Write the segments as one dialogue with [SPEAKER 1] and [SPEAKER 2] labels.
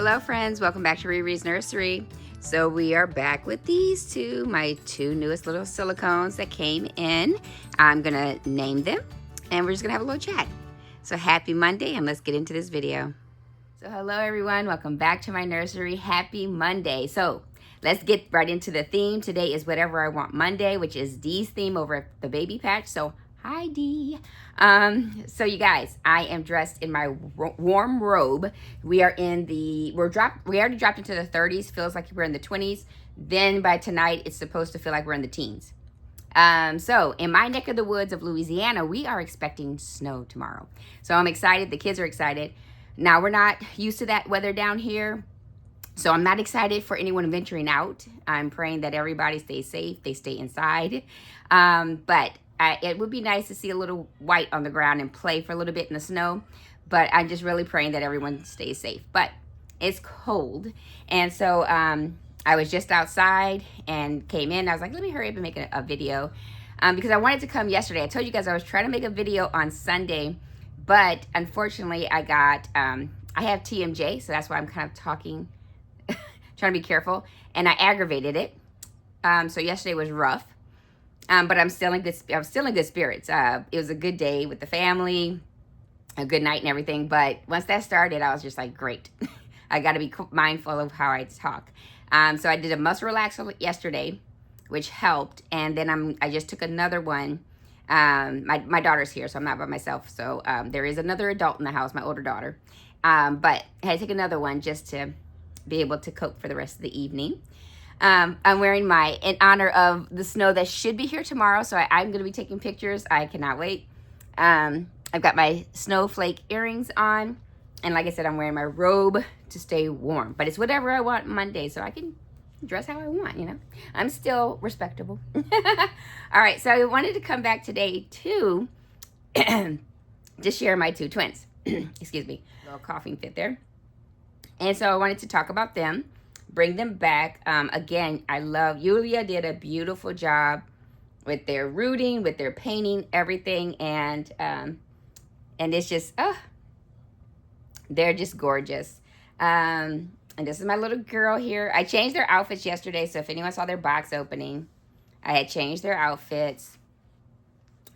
[SPEAKER 1] Hello friends, welcome back to Riri's Nursery. So we are back with these my two newest little silicones that came in. I'm gonna name them and we're just gonna have a little chat. So happy Monday and let's get into this video. So hello everyone, welcome back to my nursery. Happy Monday. So let's get right into the theme. Today is Whatever I Want Monday, which is Dee's theme over at the baby patch. So hi Dee. So you guys, I am dressed in my warm robe. We are in we already dropped into the 30s, feels like we're in the 20s. Then by tonight, it's supposed to feel like we're in the teens. So in my neck of the woods of Louisiana, we are expecting snow tomorrow. So I'm excited, the kids are excited. Now we're not used to that weather down here. So I'm not excited for anyone venturing out. I'm praying that everybody stays safe, they stay inside. But it would be nice to see a little white on the ground and play for a little bit in the snow. But I'm just really praying that everyone stays safe. But it's cold. And so I was just outside and came in. I was like, let me hurry up and make a video. Because I wanted to come yesterday. I told you guys I was trying to make a video on Sunday. But unfortunately, I have TMJ. So that's why I'm kind of talking, trying to be careful. And I aggravated it. So yesterday was rough. But I'm still in good spirits. It was a good day with the family, a good night and everything. But once that started, I was just like, great. I got to be mindful of how I talk. So I did a muscle relaxer yesterday, which helped. And then I just took another one. My daughter's here, so I'm not by myself. So there is another adult in the house, my older daughter. But I had to take another one just to be able to cope for the rest of the evening. I'm wearing in honor of the snow that should be here tomorrow. So I'm going to be taking pictures. I cannot wait. I've got my snowflake earrings on. And like I said, I'm wearing my robe to stay warm. But it's whatever I want Monday. So I can dress how I want, you know. I'm still respectable. All right. So I wanted to come back today to share my two twins. Excuse me. A little coughing fit there. And so I wanted to talk about them. Bring them back. Again, I love Yulia did a beautiful job with their rooting, with their painting, everything, and it's just they're just gorgeous. And this is my little girl here. I changed their outfits yesterday, so if anyone saw their box opening, I had changed their outfits.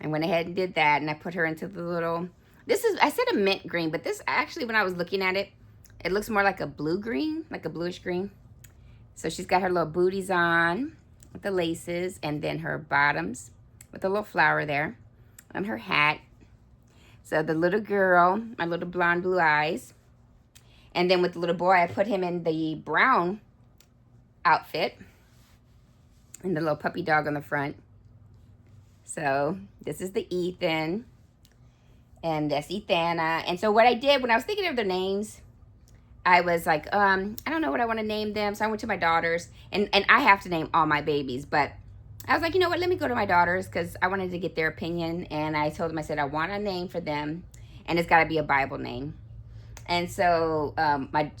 [SPEAKER 1] I went ahead and did that, and I put her into the little. I said a mint green, but this actually, when I was looking at it, it looks more like a blue green, like a bluish green. So she's got her little booties on with the laces and then her bottoms with a little flower there on her hat. So the little girl, my little blonde blue eyes. And then with the little boy, I put him in the brown outfit and the little puppy dog on the front. So this is the Ethan and that's Ethana. And so what I did when I was thinking of their names, I was like, I don't know what I want to name them. So I went to my daughters, and I have to name all my babies. But I was like, you know what? Let me go to my daughters because I wanted to get their opinion. And I told them, I said, I want a name for them, and it's got to be a Bible name. And so my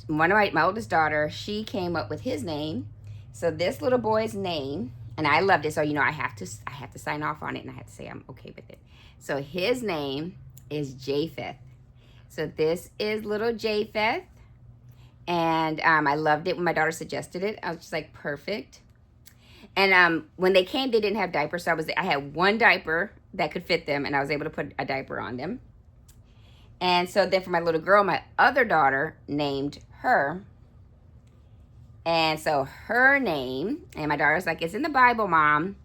[SPEAKER 1] oldest daughter, she came up with his name. So this little boy's name, and I loved it. So, you know, I have to sign off on it, and I have to say I'm okay with it. So his name is Japheth. So this is little Japheth. And I loved it when my daughter suggested it. I was just like, perfect. And when they came, they didn't have diapers. So I had one diaper that could fit them, and I was able to put a diaper on them. And so then for my little girl, my other daughter named her. And so her name, and my daughter's like, it's in the Bible, Mom,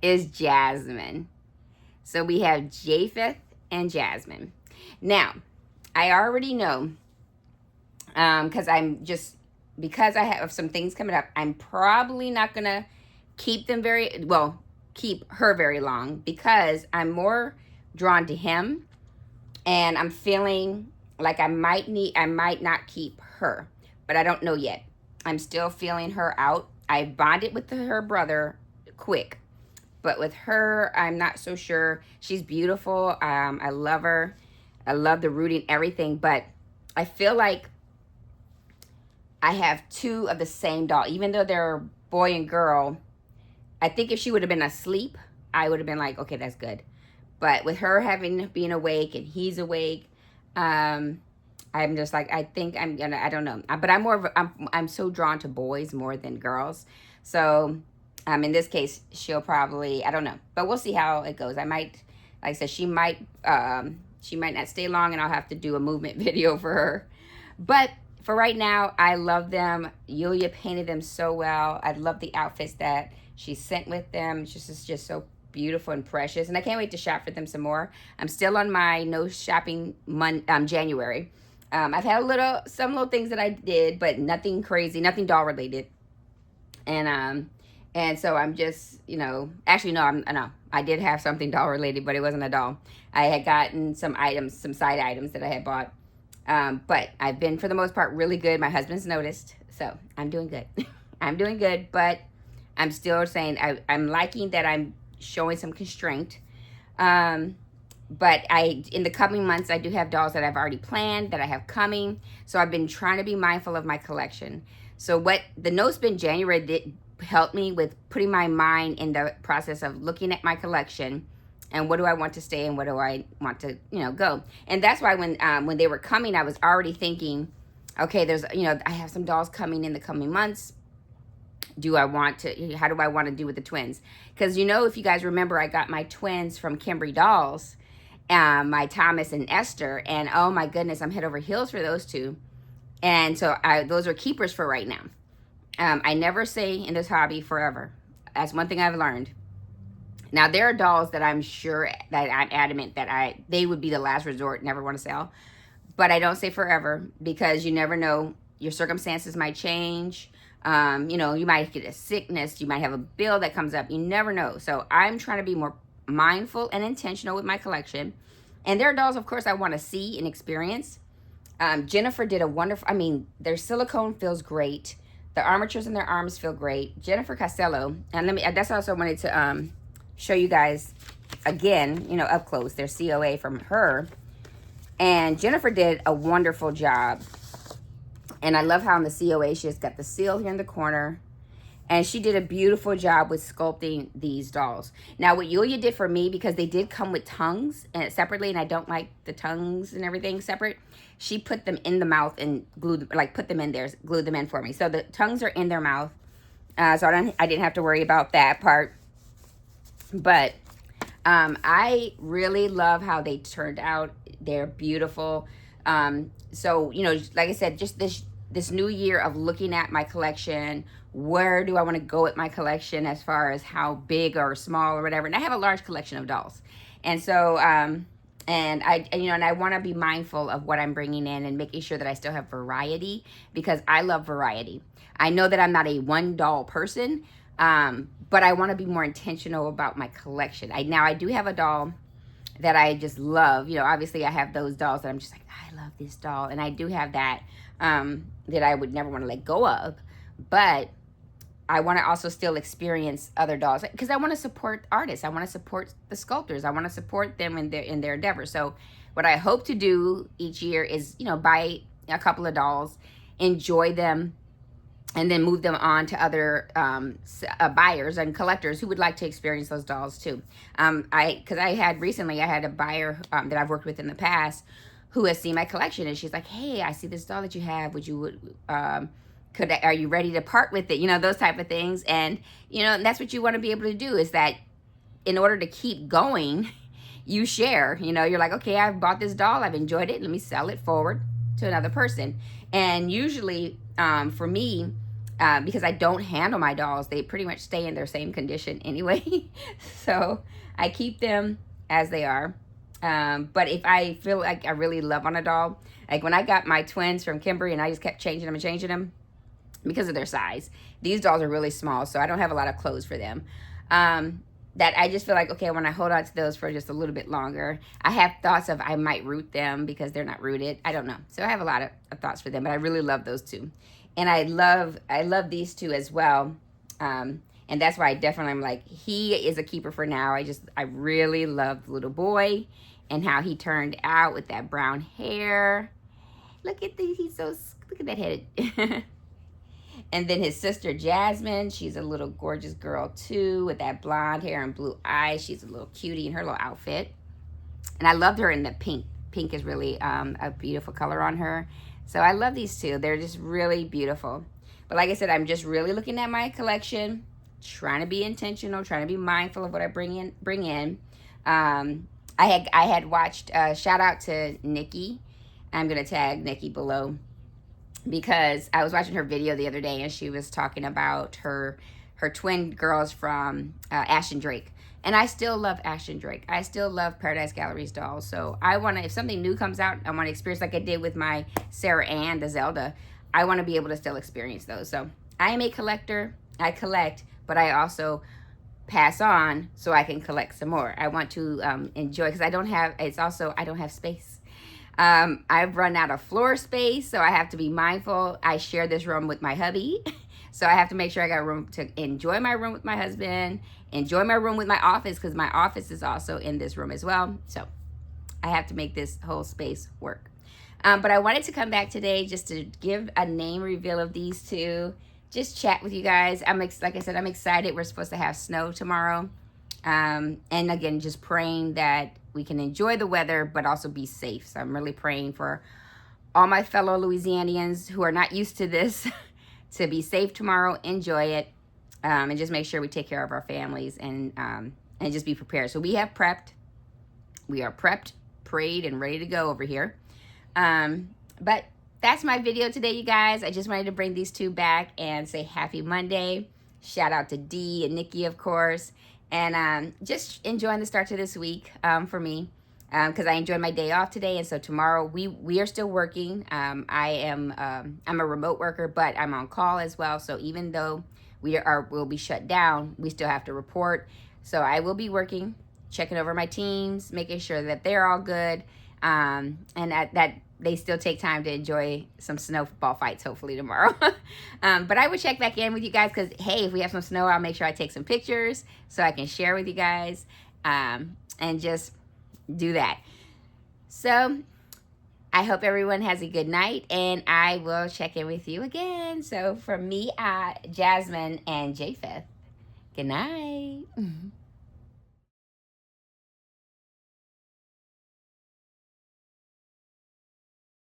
[SPEAKER 1] is Jasmine. So we have Japheth and Jasmine. Now, I already know, because I have some things coming up, I'm probably not gonna keep her very long because I'm more drawn to him, and I'm feeling like I might not keep her, but I don't know yet. I'm still feeling her out. I bonded with her brother quick, but with her, I'm not so sure. She's beautiful. I love her. I love the rooting, everything, but I feel like I have two of the same doll. Even though they're boy and girl, I think if she would have been asleep, I would have been like, okay, that's good. But with her being awake and he's awake, I'm just like, I think I'm gonna, I don't know, but I'm more of I'm so drawn to boys more than girls. So in this case, she'll probably, I don't know, but we'll see how it goes. I might, like I said, she might not stay long, and I'll have to do a movement video for her. But for right now, I love them. Yulia painted them so well. I love the outfits that she sent with them. It's just so beautiful and precious, and I can't wait to shop for them some more. I'm still on my no shopping January. I've had some little things that I did, but nothing crazy, nothing doll related. And so I'm just, actually no, no, I did have something doll related, but it wasn't a doll. I had gotten some items, some side items that I had bought. But I've been, for the most part, really good. My husband's noticed, so I'm doing good. I'm doing good, but I'm still saying I'm liking that I'm showing some constraint. But in the coming months, I do have dolls that I've already planned, that I have coming. So I've been trying to be mindful of my collection. So what the No Spin January did help me with putting my mind in the process of looking at my collection and what do I want to stay and what do I want to, go. And that's why when they were coming, I was already thinking, okay, there's, I have some dolls coming in the coming months. How do I want to do with the twins? Because, if you guys remember, I got my twins from Kimberly Dolls, my Thomas and Esther, and oh my goodness, I'm head over heels for those two. And so those are keepers for right now. I never say in this hobby forever. That's one thing I've learned. Now, there are dolls that I'm sure that I'm adamant that they would be the last resort, never want to sell. But I don't say forever, because you never know. Your circumstances might change. You might get a sickness. You might have a bill that comes up. You never know. So I'm trying to be more mindful and intentional with my collection. And there are dolls, of course, I want to see and experience. Jennifer did a wonderful, their silicone feels great. The armatures in their arms feel great. Jennifer Costello, and that's also wanted to show you guys again, up close, their COA from her. And Jennifer did a wonderful job. And I love how in the COA, she has got the seal here in the corner. And she did a beautiful job with sculpting these dolls. Now, what Yulia did for me, because they did come with tongues and separately, and I don't like the tongues and everything separate, she put them in the mouth and glued them in for me. So the tongues are in their mouth. So I didn't have to worry about that part. But I really love how they turned out. They're beautiful. So, like I said, just this new year of looking at my collection, where do I want to go with my collection as far as how big or small or whatever. And I have a large collection of dolls. And so, and I want to be mindful of what I'm bringing in and making sure that I still have variety, because I love variety. I know that I'm not a one doll person, but I want to be more intentional about my collection. I do have a doll that I just love. Obviously I have those dolls that I'm just like, I love this doll. And I do have that, that I would never want to let go of. But I want to also still experience other dolls, because I want to support artists. I want to support the sculptors. I want to support them in their endeavors. So what I hope to do each year is, buy a couple of dolls, enjoy them, and then move them on to other buyers and collectors who would like to experience those dolls too. Because I had a buyer that I've worked with in the past who has seen my collection, and she's like, hey, I see this doll that you have. Are you ready to part with it? Those type of things. And, that's what you want to be able to do, is that in order to keep going, you share. You're like, okay, I've bought this doll. I've enjoyed it. Let me sell it forward to another person. And usually for me, because I don't handle my dolls, they pretty much stay in their same condition anyway. So I keep them as they are. But if I feel like I really love on a doll, like when I got my twins from Kimberly and I just kept changing them because of their size. These dolls are really small, so I don't have a lot of clothes for them. That I just feel like, okay, I want to hold on to those for just a little bit longer. I have thoughts of I might root them because they're not rooted. I don't know. So I have a lot of thoughts for them, but I really love those two. And I love these two as well. And that's why I definitely am like, he is a keeper for now. I really love the little boy and how he turned out with that brown hair. Look at look at that head. And then his sister Jasmine, she's a little gorgeous girl too, with that blonde hair and blue eyes. She's a little cutie in her little outfit. And I loved her in the pink pink is really a beautiful color on her. So I love these two. They're just really beautiful. But like I said, I'm just really looking at my collection, trying to be intentional, trying to be mindful of what I bring in. I had watched shout out to Nikki. I'm gonna tag Nikki below because I was watching her video the other day and she was talking about her twin girls from Ashton Drake. And I still love Ashton Drake. I still love Paradise Gallery's dolls. So I want to, if something new comes out, I want to experience like I did with my Sarah Ann, the Zelda. I want to be able to still experience those. So I am a collector. I collect, but I also pass on so I can collect some more. I want to enjoy, because I don't have space. I've run out of floor space, so I have to be mindful. I share this room with my hubby. So I have to make sure I got room to enjoy my room with my husband, enjoy my room with my office, because my office is also in this room as well. So I have to make this whole space work. But I wanted to come back today just to give a name reveal of these two, just chat with you guys. Like I said, I'm excited. We're supposed to have snow tomorrow. And again, just praying that we can enjoy the weather, but also be safe. So I'm really praying for all my fellow Louisianians who are not used to this to be safe tomorrow, enjoy it, and just make sure we take care of our families and just be prepared. So we have prepped. We are prepped, prayed, and ready to go over here. But that's my video today, you guys. I just wanted to bring these two back and say happy Monday. Shout out to Dee and Nikki, of course. And just enjoying the start to this week for me. Because I enjoyed my day off today, and so tomorrow we are still working. I'm a remote worker, but I'm on call as well. So even though we'll be shut down, we still have to report. So I will be working, checking over my teams, making sure that they're all good, and that they still take time to enjoy some snowball fights, hopefully tomorrow. But I will check back in with you guys because, hey, if we have some snow, I'll make sure I take some pictures so I can share with you guys, and just do that. So I hope everyone has a good night, and I will check in with you again. So from me, Jasmine and Japheth, good night.